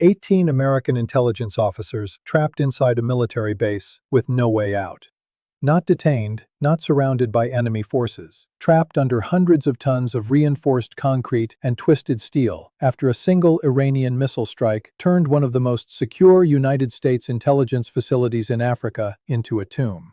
18 American intelligence officers trapped inside a military base with no way out. Not detained, not surrounded by enemy forces, trapped under hundreds of tons of reinforced concrete and twisted steel after a single Iranian missile strike turned one of the most secure United States intelligence facilities in Africa into a tomb.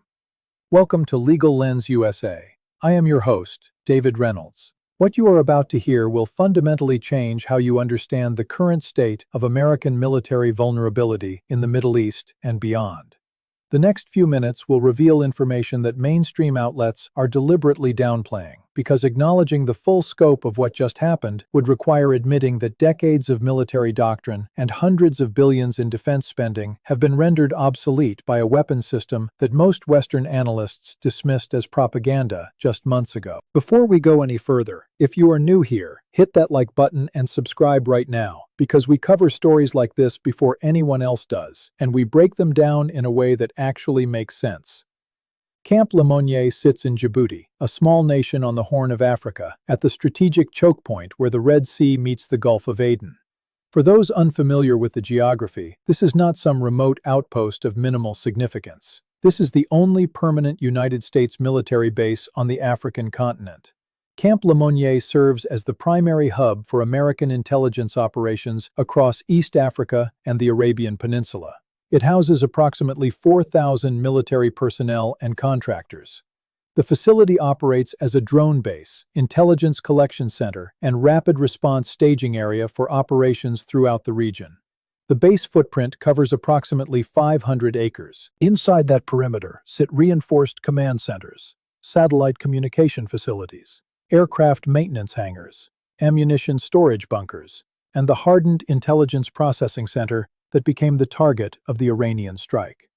Welcome to Legal Lens USA. I am your host, David Reynolds. What you are about to hear will fundamentally change how you understand the current state of American military vulnerability in the Middle East and beyond. The next few minutes will reveal information that mainstream outlets are deliberately downplaying, because acknowledging the full scope of what just happened would require admitting that decades of military doctrine and hundreds of billions in defense spending have been rendered obsolete by a weapons system that most Western analysts dismissed as propaganda just months ago. Before we go any further, if you are new here, hit that like button and subscribe right now, because we cover stories like this before anyone else does, and we break them down in a way that actually makes sense. Camp Lemonnier sits in Djibouti, a small nation on the Horn of Africa, at the strategic choke point where the Red Sea meets the Gulf of Aden. For those unfamiliar with the geography, this is not some remote outpost of minimal significance. This is the only permanent United States military base on the African continent. Camp Lemonnier serves as the primary hub for American intelligence operations across East Africa and the Arabian Peninsula. It houses approximately 4,000 military personnel and contractors. The facility operates as a drone base, intelligence collection center, and rapid response staging area for operations throughout the region. The base footprint covers approximately 500 acres. Inside that perimeter sit reinforced command centers, satellite communication facilities, aircraft maintenance hangars, ammunition storage bunkers, and the hardened intelligence processing center that became the target of the Iranian strike.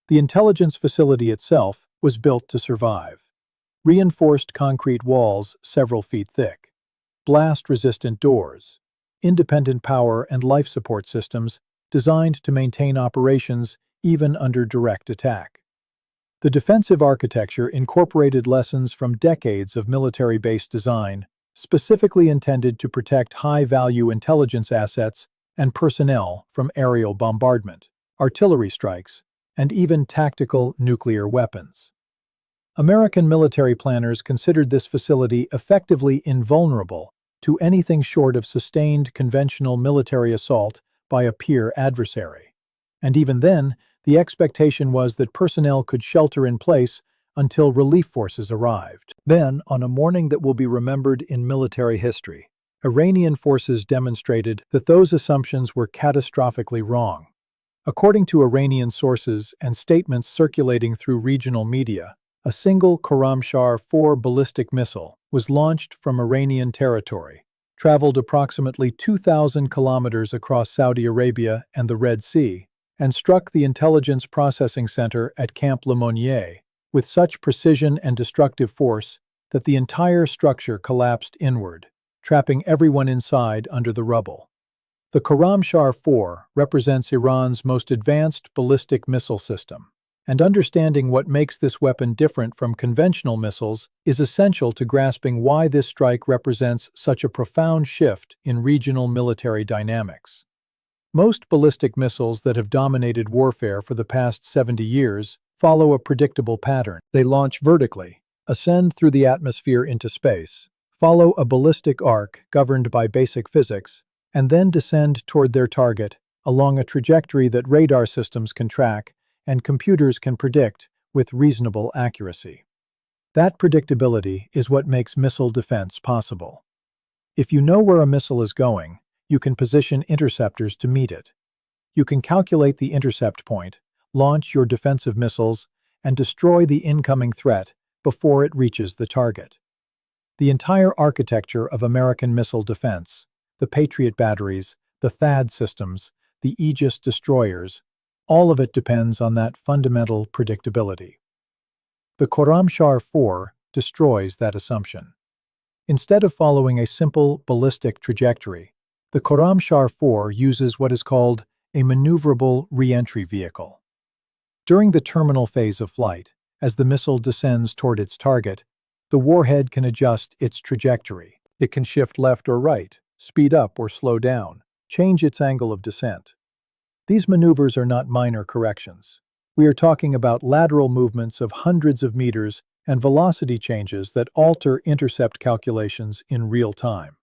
The intelligence facility itself was built to survive. Reinforced concrete walls several feet thick, blast-resistant doors, independent power and life support systems designed to maintain operations even under direct attack. The defensive architecture incorporated lessons from decades of military base design, specifically intended to protect high-value intelligence assets and personnel from aerial bombardment, artillery strikes, and even tactical nuclear weapons. American military planners considered this facility effectively invulnerable to anything short of sustained conventional military assault by a peer adversary. And even then, the expectation was that personnel could shelter in place until relief forces arrived. Then, on a morning that will be remembered in military history, Iranian forces demonstrated that those assumptions were catastrophically wrong. According to Iranian sources and statements circulating through regional media, a single Khorramshahr-4 ballistic missile was launched from Iranian territory, traveled approximately 2,000 kilometers across Saudi Arabia and the Red Sea, and struck the intelligence processing center at Camp Lemonnier with such precision and destructive force that the entire structure collapsed inward, trapping everyone inside under the rubble. The Khorramshahr-4 represents Iran's most advanced ballistic missile system, and understanding what makes this weapon different from conventional missiles is essential to grasping why this strike represents such a profound shift in regional military dynamics. Most ballistic missiles that have dominated warfare for the past 70 years follow a predictable pattern. They launch vertically, ascend through the atmosphere into space, follow a ballistic arc governed by basic physics, and then descend toward their target along a trajectory that radar systems can track and computers can predict with reasonable accuracy. That predictability is what makes missile defense possible. If you know where a missile is going, you can position interceptors to meet it. You can calculate the intercept point, launch your defensive missiles, and destroy the incoming threat before it reaches the target. The entire architecture of American missile defense, the Patriot batteries, the THAAD systems, the Aegis destroyers, all of it depends on that fundamental predictability. The Khorramshahr-4 destroys that assumption. Instead of following a simple ballistic trajectory, the Khorramshahr-4 uses what is called a maneuverable re-entry vehicle. During the terminal phase of flight, as the missile descends toward its target, the warhead can adjust its trajectory. It can shift left or right, speed up or slow down, change its angle of descent. These maneuvers are not minor corrections. We are talking about lateral movements of hundreds of meters and velocity changes that alter intercept calculations in real time.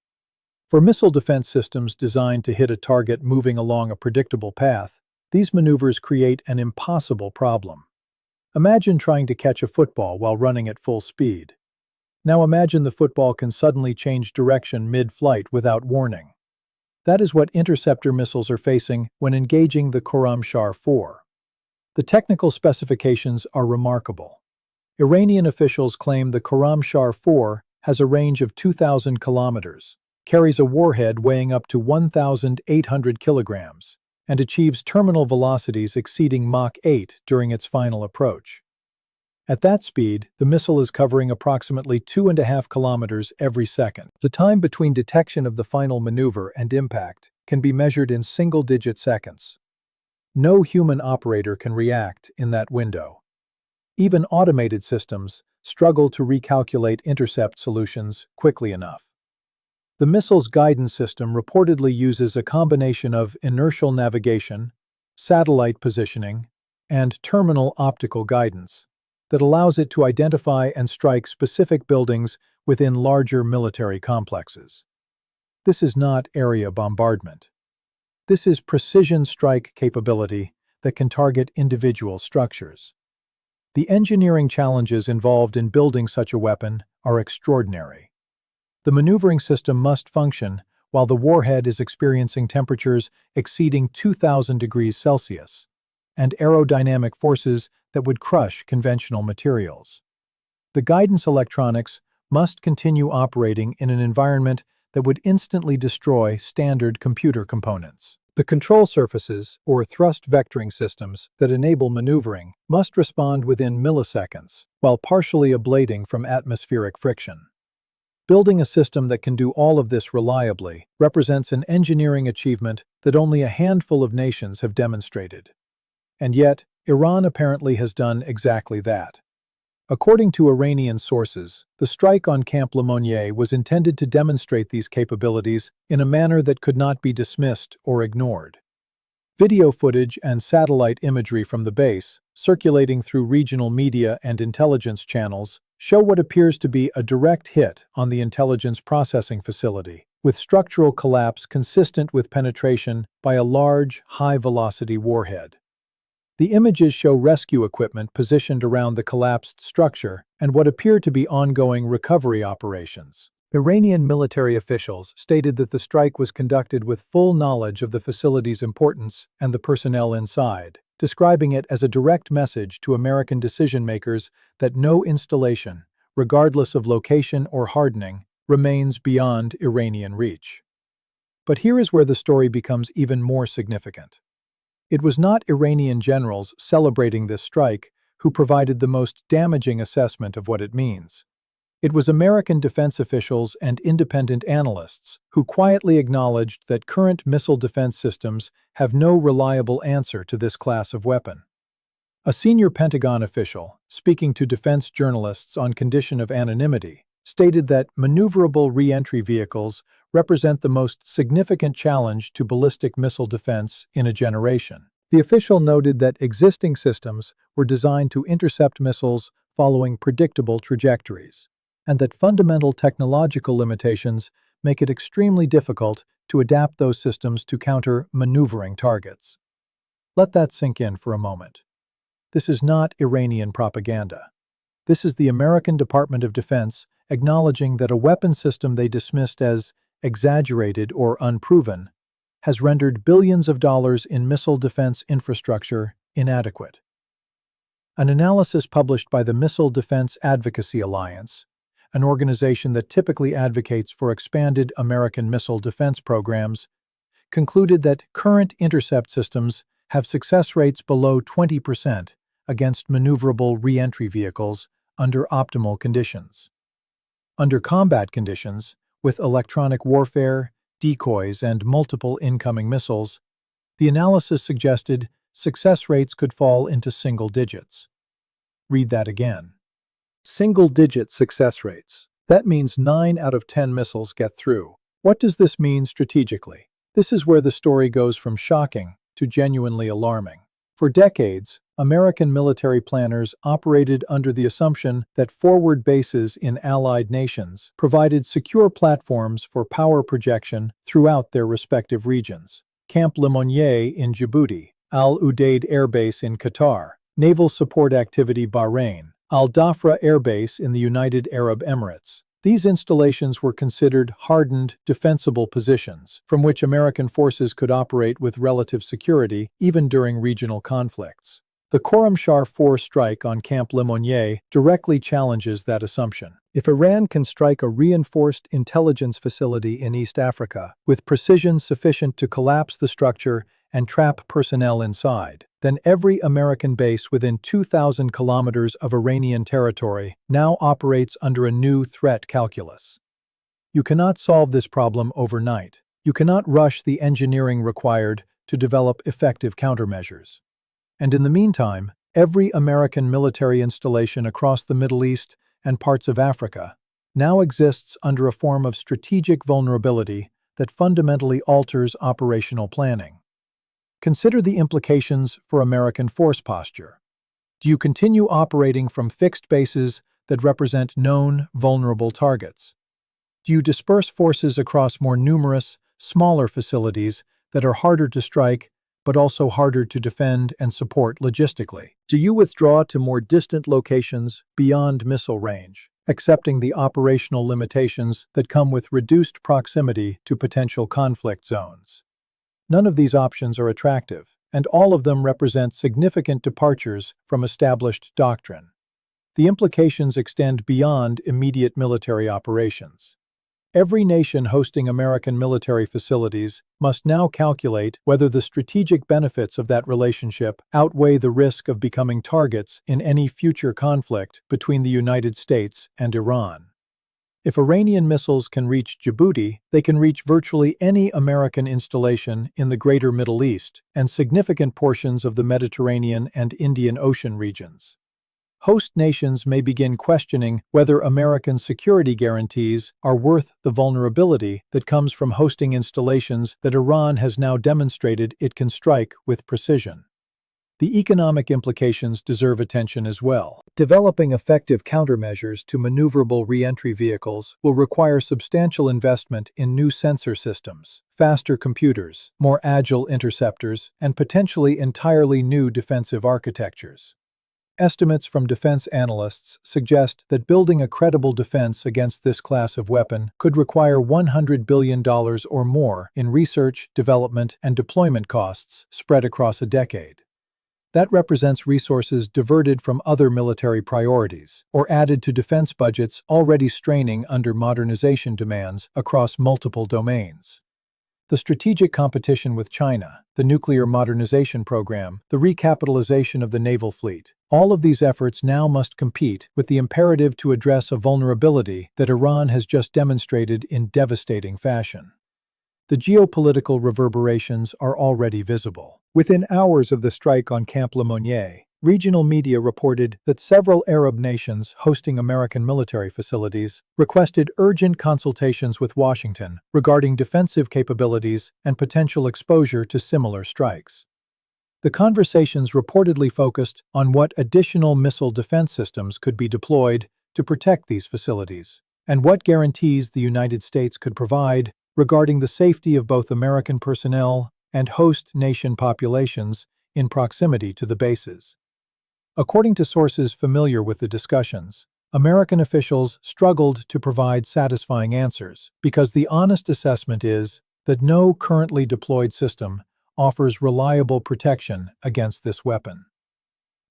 For missile defense systems designed to hit a target moving along a predictable path, these maneuvers create an impossible problem. Imagine trying to catch a football while running at full speed. Now imagine the football can suddenly change direction mid-flight without warning. That is what interceptor missiles are facing when engaging the Khorramshahr-4. The technical specifications are remarkable. Iranian officials claim the Khorramshahr-4 has a range of 2,000 kilometers, carries a warhead weighing up to 1,800 kilograms, and achieves terminal velocities exceeding Mach 8 during its final approach. At that speed, the missile is covering approximately 2.5 kilometers every second. The time between detection of the final maneuver and impact can be measured in single-digit seconds. No human operator can react in that window. Even automated systems struggle to recalculate intercept solutions quickly enough. The missile's guidance system reportedly uses a combination of inertial navigation, satellite positioning, and terminal optical guidance that allows it to identify and strike specific buildings within larger military complexes. This is not area bombardment. This is precision strike capability that can target individual structures. The engineering challenges involved in building such a weapon are extraordinary. The maneuvering system must function while the warhead is experiencing temperatures exceeding 2,000 degrees Celsius and aerodynamic forces that would crush conventional materials. The guidance electronics must continue operating in an environment that would instantly destroy standard computer components. The control surfaces, or thrust vectoring systems, that enable maneuvering must respond within milliseconds, while partially ablating from atmospheric friction. Building a system that can do all of this reliably represents an engineering achievement that only a handful of nations have demonstrated. And yet, Iran apparently has done exactly that. According to Iranian sources, the strike on Camp Lemonnier was intended to demonstrate these capabilities in a manner that could not be dismissed or ignored. Video footage and satellite imagery from the base, circulating through regional media and intelligence channels, show what appears to be a direct hit on the intelligence processing facility, with structural collapse consistent with penetration by a large, high-velocity warhead. The images show rescue equipment positioned around the collapsed structure and what appear to be ongoing recovery operations. Iranian military officials stated that the strike was conducted with full knowledge of the facility's importance and the personnel inside, describing it as a direct message to American decision-makers that no installation, regardless of location or hardening, remains beyond Iranian reach. But here is where the story becomes even more significant. It was not Iranian generals celebrating this strike who provided the most damaging assessment of what it means. It was American defense officials and independent analysts who quietly acknowledged that current missile defense systems have no reliable answer to this class of weapon. A senior Pentagon official, speaking to defense journalists on condition of anonymity, stated that maneuverable re-entry vehicles represent the most significant challenge to ballistic missile defense in a generation. The official noted that existing systems were designed to intercept missiles following predictable trajectories, and that fundamental technological limitations make it extremely difficult to adapt those systems to counter maneuvering targets. Let that sink in for a moment. This is not Iranian propaganda. This is the American Department of Defense acknowledging that a weapon system they dismissed as exaggerated or unproven has rendered billions of dollars in missile defense infrastructure inadequate. An analysis published by the Missile Defense Advocacy Alliance, an organization that typically advocates for expanded American missile defense programs, concluded that current intercept systems have success rates below 20% against maneuverable re-entry vehicles under optimal conditions. Under combat conditions, with electronic warfare, decoys, and multiple incoming missiles, the analysis suggested success rates could fall into single digits. Read that again. Single-digit success rates. That means 9 out of 10 missiles get through. What does this mean strategically? This is where the story goes from shocking to genuinely alarming. For decades, American military planners operated under the assumption that forward bases in allied nations provided secure platforms for power projection throughout their respective regions. Camp Lemonnier in Djibouti, Al Udeid Air Base in Qatar, Naval Support Activity Bahrain, Al Dhafra Air Base in the United Arab Emirates. These installations were considered hardened, defensible positions from which American forces could operate with relative security even during regional conflicts. The Khorramshahr-4 strike on Camp Lemonnier directly challenges that assumption. If Iran can strike a reinforced intelligence facility in East Africa with precision sufficient to collapse the structure and trap personnel inside, then every American base within 2,000 kilometers of Iranian territory now operates under a new threat calculus. You cannot solve this problem overnight. You cannot rush the engineering required to develop effective countermeasures. And in the meantime, every American military installation across the Middle East and parts of Africa now exists under a form of strategic vulnerability that fundamentally alters operational planning. Consider the implications for American force posture. Do you continue operating from fixed bases that represent known, vulnerable targets? Do you disperse forces across more numerous, smaller facilities that are harder to strike, but also harder to defend and support logistically? Do you withdraw to more distant locations beyond missile range, accepting the operational limitations that come with reduced proximity to potential conflict zones? None of these options are attractive, and all of them represent significant departures from established doctrine. The implications extend beyond immediate military operations. Every nation hosting American military facilities must now calculate whether the strategic benefits of that relationship outweigh the risk of becoming targets in any future conflict between the United States and Iran. If Iranian missiles can reach Djibouti, they can reach virtually any American installation in the greater Middle East and significant portions of the Mediterranean and Indian Ocean regions. Host nations may begin questioning whether American security guarantees are worth the vulnerability that comes from hosting installations that Iran has now demonstrated it can strike with precision. The economic implications deserve attention as well. Developing effective countermeasures to maneuverable re-entry vehicles will require substantial investment in new sensor systems, faster computers, more agile interceptors, and potentially entirely new defensive architectures. Estimates from defense analysts suggest that building a credible defense against this class of weapon could require $100 billion or more in research, development, and deployment costs spread across a decade. That represents resources diverted from other military priorities or added to defense budgets already straining under modernization demands across multiple domains. The strategic competition with China, the nuclear modernization program, the recapitalization of the naval fleet, all of these efforts now must compete with the imperative to address a vulnerability that Iran has just demonstrated in devastating fashion. The geopolitical reverberations are already visible. Within hours of the strike on Camp Lemonnier, regional media reported that several Arab nations hosting American military facilities requested urgent consultations with Washington regarding defensive capabilities and potential exposure to similar strikes. The conversations reportedly focused on what additional missile defense systems could be deployed to protect these facilities, and what guarantees the United States could provide regarding the safety of both American personnel and host nation populations in proximity to the bases. According to sources familiar with the discussions, American officials struggled to provide satisfying answers because the honest assessment is that no currently deployed system offers reliable protection against this weapon.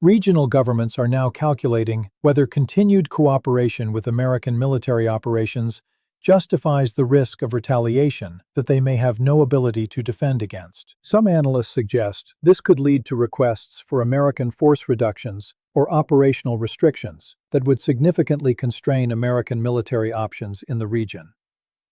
Regional governments are now calculating whether continued cooperation with American military operations justifies the risk of retaliation that they may have no ability to defend against. Some analysts suggest this could lead to requests for American force reductions or operational restrictions that would significantly constrain American military options in the region.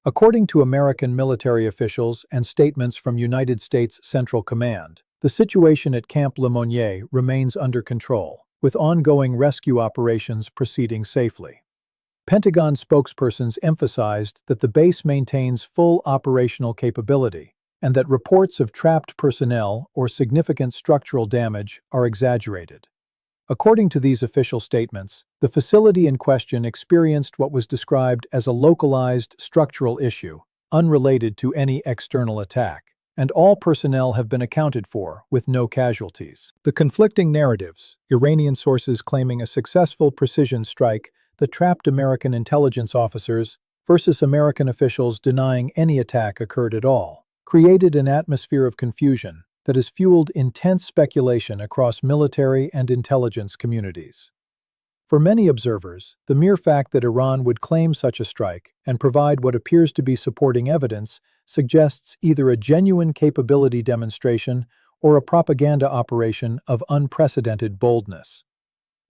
According to American military officials and statements from United States Central Command, the situation at Camp Lemonnier remains under control, with ongoing rescue operations proceeding safely. Pentagon spokespersons emphasized that the base maintains full operational capability, and that reports of trapped personnel or significant structural damage are exaggerated. According to these official statements, the facility in question experienced what was described as a localized structural issue, unrelated to any external attack, and all personnel have been accounted for, with no casualties. The conflicting narratives, Iranian sources claiming a successful precision strike that trapped American intelligence officers versus American officials denying any attack occurred at all, created an atmosphere of confusion that has fueled intense speculation across military and intelligence communities. For many observers, the mere fact that Iran would claim such a strike and provide what appears to be supporting evidence suggests either a genuine capability demonstration or a propaganda operation of unprecedented boldness.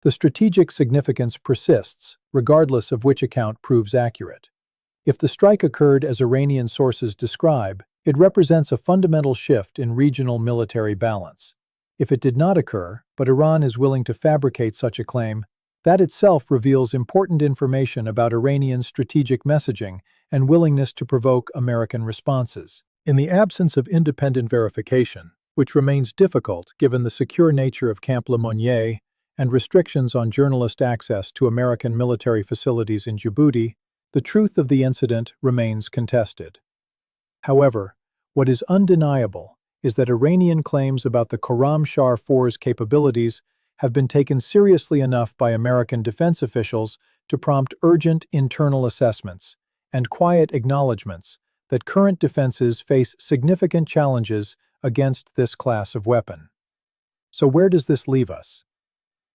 The strategic significance persists, regardless of which account proves accurate. If the strike occurred as Iranian sources describe, it represents a fundamental shift in regional military balance. If it did not occur, but Iran is willing to fabricate such a claim, that itself reveals important information about Iranian strategic messaging and willingness to provoke American responses. In the absence of independent verification, which remains difficult given the secure nature of Camp Lemonnier and restrictions on journalist access to American military facilities in Djibouti, the truth of the incident remains contested. However, what is undeniable is that Iranian claims about the Khorramshahr-4's capabilities have been taken seriously enough by American defense officials to prompt urgent internal assessments and quiet acknowledgments that current defenses face significant challenges against this class of weapon. So where does this leave us?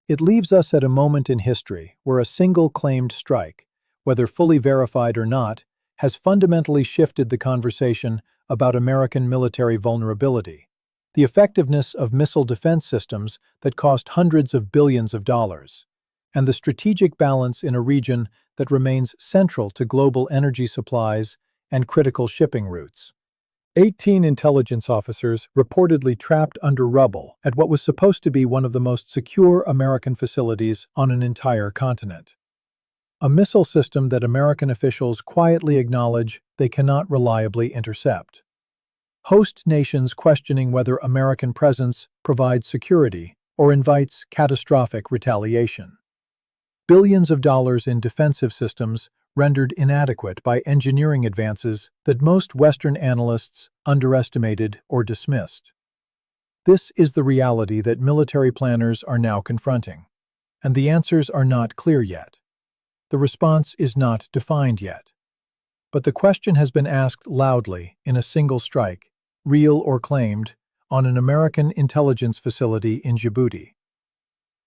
It leaves us at a moment in history where a single claimed strike, whether fully verified or not, has fundamentally shifted the conversation about American military vulnerability. The effectiveness of missile defense systems that cost hundreds of billions of dollars, and the strategic balance in a region that remains central to global energy supplies and critical shipping routes. 18 intelligence officers reportedly trapped under rubble at what was supposed to be one of the most secure American facilities on an entire continent. A missile system that American officials quietly acknowledge they cannot reliably intercept. Host nations questioning whether American presence provides security or invites catastrophic retaliation. Billions of dollars in defensive systems rendered inadequate by engineering advances that most Western analysts underestimated or dismissed. This is the reality that military planners are now confronting, and the answers are not clear yet. The response is not defined yet. But the question has been asked loudly in a single strike, real or claimed, on an American intelligence facility in Djibouti.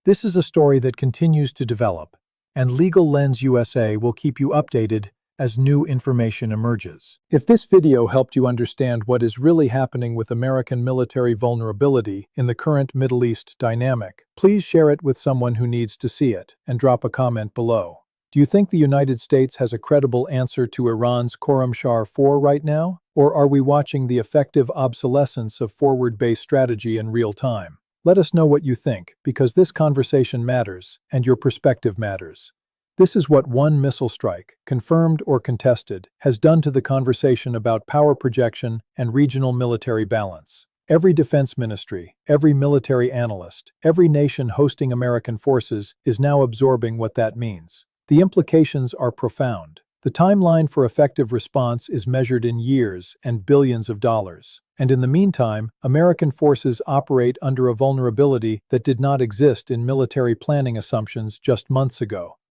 This is a story that continues to develop, and Legal Lens USA will keep you updated as new information emerges. If this video helped you understand what is really happening with American military vulnerability in the current Middle East dynamic, please share it with someone who needs to see it and drop a comment below. Do you think the United States has a credible answer to Iran's Khorramshahr-4 right now? Or are we watching the effective obsolescence of forward-based strategy in real time? Let us know what you think, because this conversation matters, and your perspective matters. This is what one missile strike, confirmed or contested, has done to the conversation about power projection and regional military balance. Every defense ministry, every military analyst, every nation hosting American forces is now absorbing what that means. The implications are profound. The timeline for effective response is measured in years and billions of dollars. And in the meantime, American forces operate under a vulnerability that did not exist in military planning assumptions just months ago.